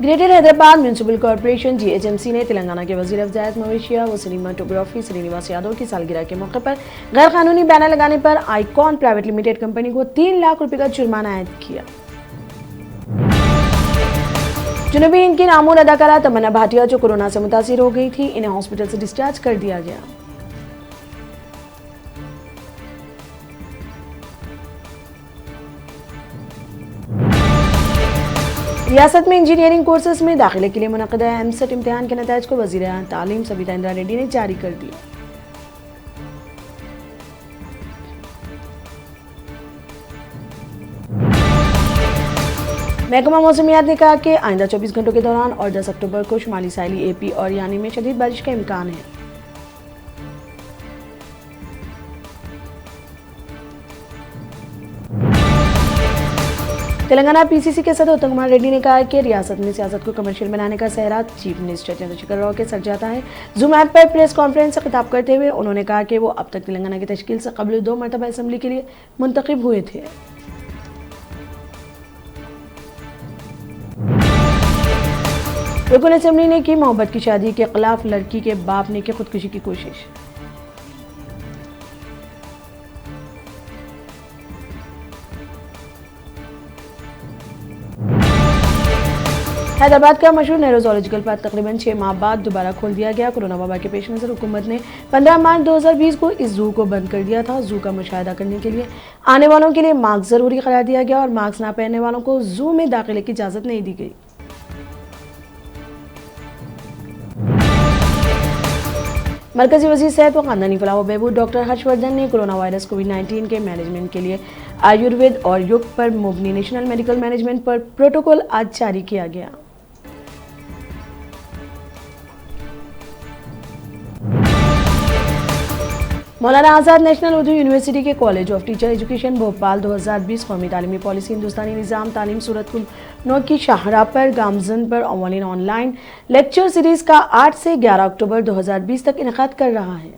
Greater Hyderabad municipal corporation GHMC ने तेलंगाना के वजीर अफजायत मवेशिया व सिनेमाटोग्राफी श्रीनिवास यादव की सालगिरह के मौके पर गैर कानूनी बैनर लगाने पर आईकॉन प्राइवेट लिमिटेड कंपनी को 3 लाख रुपए का जुर्माना आयद किया। जुनूबी हिंद की नामूर अदाकारा तमन्ना भाटिया जो कोरोना से मुतासिर हो गई थी, इन्हें हॉस्पिटल से डिस्चार्ज कर दिया गया। रियासत में इंजीनियरिंग कोर्सेज में दाखिले के लिए मुनक़दा एमसेट इम्तिहान के नतीजे को वज़ीर तालीम सबिता इंदिरा रेड्डी ने जारी कर दिया। महकमा मौसमियात ने कहा कि आइंदा 24 घंटों के दौरान और 10 अक्टूबर को शुमाली साहिली AP और यानी में शदीद बारिश का इम्कान है। तेलंगाना PCC के सदर उत्तम कुमार रेड्डी ने कहा कि रियासत में सियासत को कमर्शियल बनाने का सहरा चीफ मिनिस्टर चंद्रशेखर राव के सर जाता है। जूम ऐप पर प्रेस कॉन्फ्रेंस से खिताब करते हुए उन्होंने कहा कि वो अब तक तेलंगाना की तश्कील से कबल 2 मरतबा असम्बली के लिए मुंतखब हुए थे। रुकन असम्बली ने की मोहब्बत की शादी के खिलाफ लड़की के बाप ने की खुदकुशी की कोशिश। हैदराबाद का मशहूर नेहरू ज़ूलॉजिकल पार्क तकरीबन 6 माह बाद दोबारा खोल दिया गया। कोरोना वबा के पेश नज़र हुकूमत ने 15 मार्च 2020 को इस जू को बंद कर दिया था। जू का मुशाहिदा करने के लिए आने वालों के लिए मास्क ज़रूरी करार दिया गया और मास्क ना पहनने वालों को जू में दाखिले की इजाज़त नहीं दी गई। मरकजी वज़ीर सेहत व ख़ानदानी फलाह व बहबूद डॉक्टर हर्षवर्धन ने कोरोना वायरस कोविड-19 के मैनेजमेंट के लिए आयुर्वेद और योग पर मुबनी नेशनल मेडिकल मैनेजमेंट पर प्रोटोकॉल आज जारी किया गया। मौलाना आज़ाद नेशनल उर्दू यूनिवर्सिटी के college of teacher education Bhopal 2020 कौमी तालीमी पॉलिसी हिंदुस्तानी निज़ाम तालीम सूरत कुल नौ की शाहरा पर गामजन पर अव्वलिन ऑनलाइन लेक्चर सीरीज का 8 से 11 अक्टूबर 2020 तक इनेकाद कर रहा है।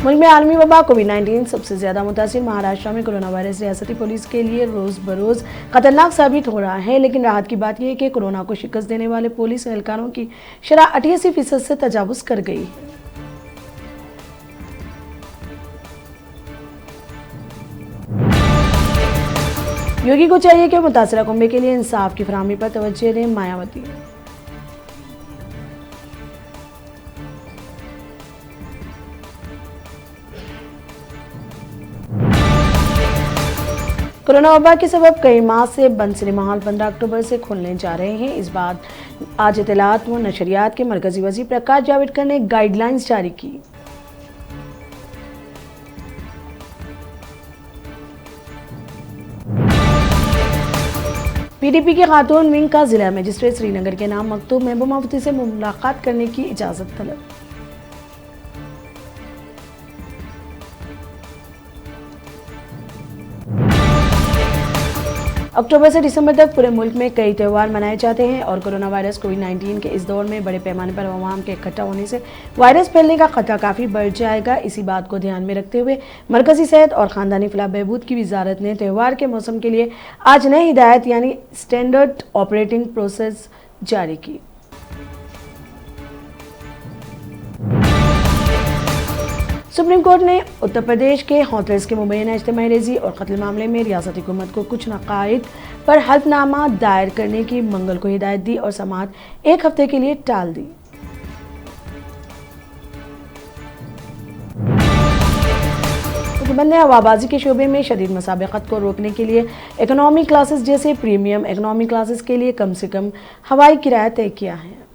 मुल्क में आलमी वबा कोविड-19 सबसे ज्यादा मुतासिर महाराष्ट्र में कोरोना वायरस रियासती पुलिस के लिए रोज बरोज खतरनाक साबित हो रहा है। लेकिन राहत की बात यह है कि कोरोना को शिकस्त देने वाले पुलिस एहलकारों की शरह 88% से तजावुज कर गई है। योगी को चाहिए कि मुतासरा कुंबे के लिए इंसाफ की फराहमी पर तवज्जो दें। मायावती कोरोना वबा के सबब कई माह से बंद सिनेमा हॉल 15 अक्टूबर से खुलने जा रहे हैं। इस बात आज इत्तलात व नशरियात के मरकजी वज़ीर प्रकाश जावड़ेकर ने गाइडलाइंस जारी की। PDP की खातून विंग का जिला मजिस्ट्रेट श्रीनगर के नाम मकतूब महबूबा मुफ्ती से मुलाकात करने की इजाजत तलब। अक्टूबर से दिसंबर तक पूरे मुल्क में कई त्यौहार मनाए जाते हैं और कोरोना वायरस कोविड-19 के इस दौर में बड़े पैमाने पर अवाम के इकट्ठा होने से वायरस फैलने का खतरा काफ़ी बढ़ जाएगा। इसी बात को ध्यान में रखते हुए मरकजी सेहत और ख़ानदानी फलाह बहबूद की वजारत ने त्यौहार के मौसम के लिए आज नई हिदायत यानी स्टैंडर्ड ऑपरेटिंग प्रोसेस जारी की। सुप्रीम कोर्ट ने उत्तर प्रदेश के हाथरस के मुबैना इज्तिमाई रेजी और कत्ल मामले में रियासती हुकूमत को कुछ नकायद पर हल्फनामा दायर करने की मंगल को हिदायत दी और समाअत 1 हफ्ते के लिए टाल दी। हुकूमत ने हवाबाजी के शोबे में शदीद मुसाबिकत को रोकने के लिए इकोनॉमी क्लासेस जैसे प्रीमियम इकोनॉमी क्लासेस के लिए कम से कम हवाई किराया तय किया है।